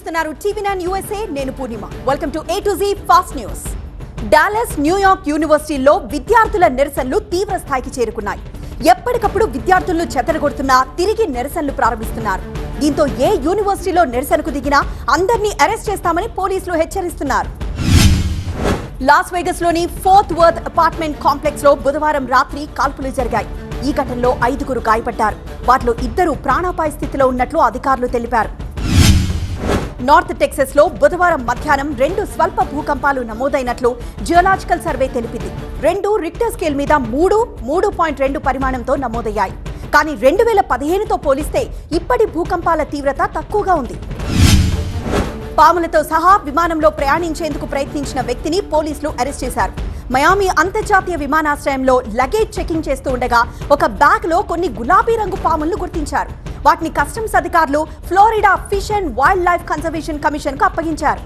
చూస్తున్నారు TV nine USA. నేను Purnima. Welcome to A to Z fast news. Dallas, New York యూనివర్సిటీల్లో విద్యార్థుల నిరసనలు తీవ్ర స్థాయికి చేరుకున్నాయి. ఎప్పటికప్పుడు విద్యార్థులను చెదరగొడుతున్నా తిరిగి నిరసనలు ప్రారంభిస్తున్నారు. దీంతో ఏ యూనివర్సిటీలో నిరసనకు దిగినా అందరినీ అరెస్ట్ చేస్తామని పోలీసులు హెచ్చరిస్తున్నారు. లాస్ వేగస్ లోని ఫోర్త్ వర్త్ అపార్ట్మెంట్ కాంప్లెక్స్ లో బుధవారం రాత్రి కాల్పులు జరిగాయి. ఈ ఘటనలో 5 గాయపడ్డారు. వాటిలో 2 ప్రాణాపాయ స్థితిలో ఉన్నట్లు అధికారులు తెలిపారు. నార్త్ టెక్సస్ లో బుధవారం మధ్యాహ్నం 2 స్వల్ప భూకంపాలు నమోదైనట్లు జియోలాజికల్ సర్వే తెలిపింది. 2 రిక్టర్ స్కేల్ మీద 3.2 పరిమాణంతో నమోదయ్యాయి. కానీ 2015తో పోలిస్తే ఇప్పటి భూకంపాల తీవ్రత తక్కువగా ఉంది. పాములతో సహా విమానంలో ప్రయాణించేందుకు ప్రయత్నించిన వ్యక్తిని పోలీసులు అరెస్ట్ చేశారు. మయామి అంతర్జాతీయ విమానాశ్రయంలో లగేజ్ చెకింగ్ చేస్తూ ఉండగా ఒక బ్యాగ్ లో కొన్ని గులాబీ రంగు పాములను గుర్తించారు. వాటిని కస్టమ్స్ అధికారులు Florida fish and wild life conservation commission కు అప్పగించారు.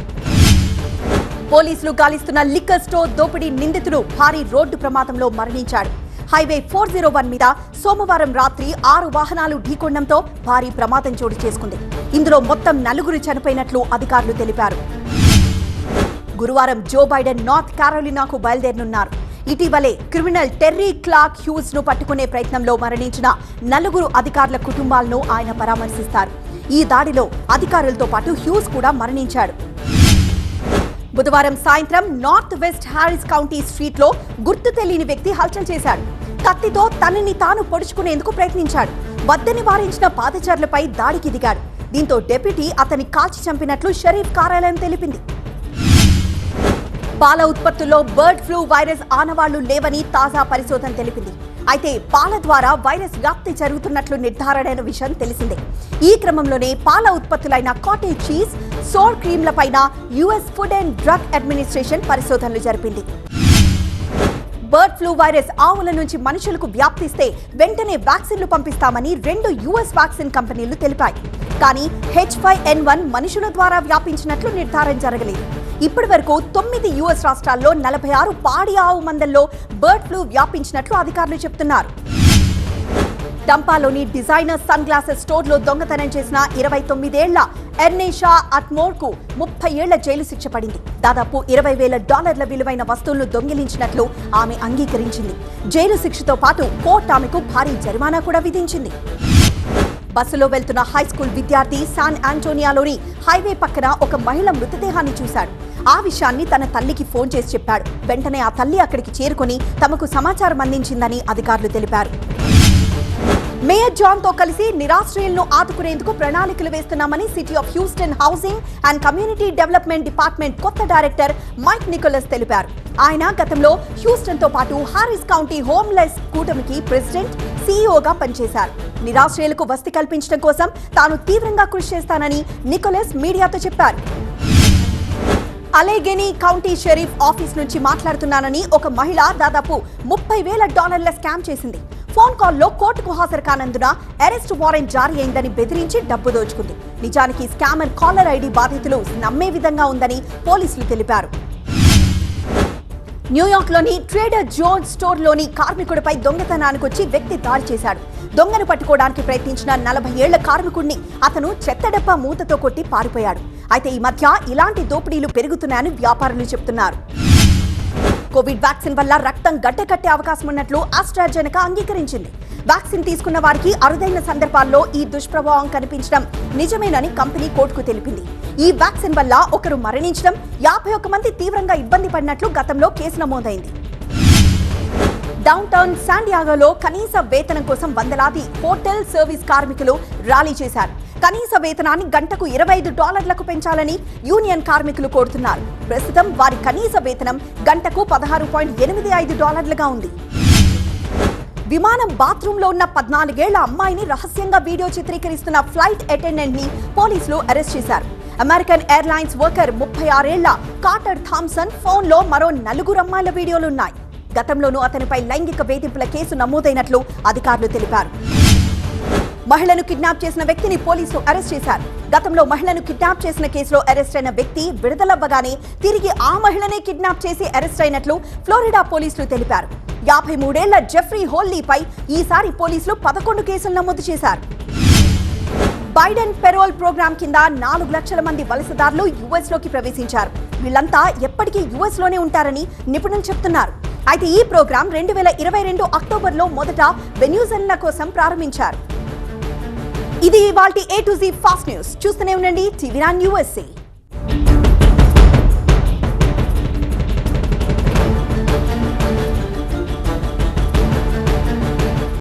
పోలీసులు గాలిస్తున్న లిక్కర్ స్టోర్ దోపిడీ నిందితుడు భారీ రోడ్డు ప్రమాదంలో మరణించాడు. హైవే 401 మీద సోమవారం రాత్రి 6 వాహనాలు ఢీకొనడంతో భారీ ప్రమాదం చోటు చేసుకుంది. ఇందులో మొత్తం 4 చనిపోయినట్లు అధికారులు తెలిపారు. గురువారం జో బైడెన్ నార్త్ కారోలినాకు బయలుదేరనున్నారు. ఇటీవలే క్రిమినల్ టెర్రీ క్లార్క్ హ్యూస్ ను పట్టుకునే ప్రయత్నంలో మరణించిన 4 అధికారుల కుటుంబాలను ఆయన పరామర్శిస్తారు. ఈ దాడిలో అధికారులతో పాటు హ్యూస్ కూడా మరణించాడు. బుధవారం సాయంత్రం north west Harris County street లో గుర్తు తెలియని వ్యక్తి హల్చల్ చేశాడు. కత్తితో తనని తాను పొడుచుకునేందుకు ప్రయత్నించాడు. వద్దని వారించిన పాదచారులపై దాడికి దిగాడు. దీంతో డెప్యూటీ అతన్ని కాల్చి చంపినట్లు షరీఫ్ కార్యాలయం తెలిపింది. పాల ఉత్పత్తుల్లో బర్డ్ ఫ్లూ వైరస్ ఆనవాళ్లు లేవని తాజా పరిశోధన తెలిపింది. అయితే పాల ద్వారా వైరస్ వ్యాప్తి జరుగుతున్నట్లు నిర్ధారణైన విషయం తెలిసిందే. ఈ క్రమంలోనే పాల ఉత్పత్తులైన కాటేజ్ చీజ్, సోర్ క్రీమ్లపైన US food and drug administration పరిశోధనలు జరిపింది. బర్డ్ ఫ్లూ వైరస్ ఆవుల నుంచి మనుషులకు వ్యాప్తిస్తే వెంటనే వ్యాక్సిన్లు పంపిస్తామని 2 US వ్యాక్సిన్ కంపెనీలు తెలిపాయి. కానీ H5N1 మనుషుల ద్వారా వ్యాపించినట్లు నిర్ధారణ జరగలేదు. ఇప్పటి వరకు 9 US రాష్ట్రాల్లో 46 పాడి ఆవు మందల్లో బర్డ్ ఫ్లూ వ్యాపించినట్లు అధికారులు చెబుతున్నారు. డంపాలోని డిజైనర్ సన్ గ్లాసెస్ స్టోర్లో దొంగతనం చేసిన 29 ఏళ్ల ఎర్నేషా అట్మోర్ కు 30 ఏళ్ల జైలు శిక్ష పడింది. దాదాపు $20,000 విలువైన వస్తువులను దొంగిలించినట్లు ఆమె అంగీకరించింది. జైలు శిక్షతో పాటు కోర్టు ఆమెకు భారీ జరిమానా కూడా విధించింది. బస్సులో వెళ్తున్న హైస్కూల్ విద్యార్థి శాన్ ఆంటోనియాలోని హైవే పక్కన ఒక మహిళ మృతదేహాన్ని చూశాడు. ఆ విషయాన్ని తన తల్లికి ఫోన్ చేసి చెప్పాడు. వెంటనే ఆ తల్లి అక్కడికి చేరుకొని తమకు సమాచారం అందించిందని అధికారులు తెలిపారు. మేయర్ జాన్ తో కలిసి నిరాశ్రయులను ఆదుకునేందుకు ప్రణాళికలు వేస్తున్నామని city of Houston housing and community development department కొత్త డైరెక్టర్ మైక్ నికోలస్ తెలిపారు. ఆయన గతంలో హ్యూస్టన్ తో పాటు హారిస్ కౌంటీ హోమ్లెస్ కూటమికి ప్రెసిడెంట్, CEOగా పనిచేశారు. నిరాశ్రయులకు వసతి కల్పించడం కోసం తాను తీవ్రంగా కృషి చేస్తానని నికోలస్ మీడియాతో చెప్పారు. అలెగెనీ కౌంటీ షెరీఫ్ ఆఫీస్ నుంచి మాట్లాడుతున్నానని ఒక మహిళ దాదాపు $30,000 స్కామ్ చేసింది. ఫోన్ కాల్లో కోర్టుకు హాజరు కానందున అరెస్ట్ వారెంట్ జారీ అయిందని బెదిరించి డబ్బు దోచుకుంది. నిజానికి స్కామర్ కాలర్ ID బాధితులు నమ్మే విధంగా ఉందని పోలీసులు తెలిపారు. న్యూయార్క్ లోని ట్రేడర్ జోన్స్ స్టోర్ లోని కార్మికుడిపై దొంగతనానికి వచ్చి వ్యక్తి దాడి చేశాడు. దొంగను పట్టుకోవడానికి ప్రయత్నించిన 40 ఏళ్ల కార్మికుడిని అతను చెత్తడబ్బా మూతతో కొట్టి పారిపోయాడు. అయితే ఈ మధ్య ఇలాంటి దోపిడీలు పెరుగుతున్నాయని వ్యాపారులు చెబుతున్నారు. కోవిడ్ వ్యాక్సిన్ వల్ల రక్తం గడ్డకట్టే అవకాశం ఉన్నట్లు ఆస్ట్రాజెనెకా అంగీకరించింది. వ్యాక్సిన్ తీసుకున్న వారికి అరుదైన సందర్భాల్లో ఈ దుష్ప్రభావం కనిపించడం నిజమేనని కంపెనీ కోర్టుకు తెలిపింది. ఈ వ్యాక్సిన్ వల్ల ఒకరు మరణించడం, 51 మంది తీవ్రంగా ఇబ్బంది పడినట్లు గతంలో కేసు నమోదైంది. డౌన్ టౌన్ శాండియాగోలో కనీస వేతనం కోసం వందలాది హోటల్ సర్వీస్ కార్మికులు ర్యాలీ చేశారు. కనీస వేతనాన్ని గంటకు $25 పెంచాలని యూనియన్ కార్మికులు కోరుతున్నారు. ప్రస్తుతం వారి కనీస వేతనం గంటకు $16.85గా ఉంది. విమానం బాత్రూంలో ఉన్న 14 ఏళ్ల అమ్మాయిని రహస్యంగా వీడియో చిత్రీకరిస్తున్న ఫ్లైట్ అటెండెంట్ ని పోలీసులు అరెస్ట్ చేశారు. అమెరికన్ ఎయిర్లైన్స్ వర్కర్ 36 ఏళ్ల కార్టర్ థామ్సన్ ఫోన్ లో మరో 4 అమ్మాయిల వీడియోలున్నాయి. గతంలోనూ అతనిపై లైంగిక వేధింపుల కేసు నమోదైనట్లు అధికారులు తెలిపారు. మహిళను కిడ్నాప్ చేసిన వ్యక్తిని పోలీసులు అరెస్ట్ చేశారు. గతంలో మహిళను కిడ్నాప్ చేసిన కేసులో అరెస్ట్ అయిన వ్యక్తి విడుదలవ్వగానే తిరిగి ఆ మహిళనే కిడ్నాప్ చేసి అరెస్ట్ అయినట్లు ఫ్లోరిడా పోలీసులు తెలిపారు. 53 ఏళ్ల జెఫ్రీ హోల్లీపై ఈసారి పోలీసులు 11 కేసులు నమోదు చేశారు. బైడెన్ పెరోల్ ప్రోగ్రాం కింద 4 లక్షల మంది వలసదారులు యుఎస్ లోకి ప్రవేశించారు. వీళ్ళంతా ఎప్పటికీ యుఎస్ లోనే ఉంటారని నిపుణులు చెప్తున్నారు. అయితే ఈ ప్రోగ్రాం 2022 అక్టోబర్లో మొదట వెన్యూజెలా కోసం ప్రారంభించారు. ఇది ఇవాల్టి A to Z fast news. చూస్తూనే ఉండండి TV9 USA.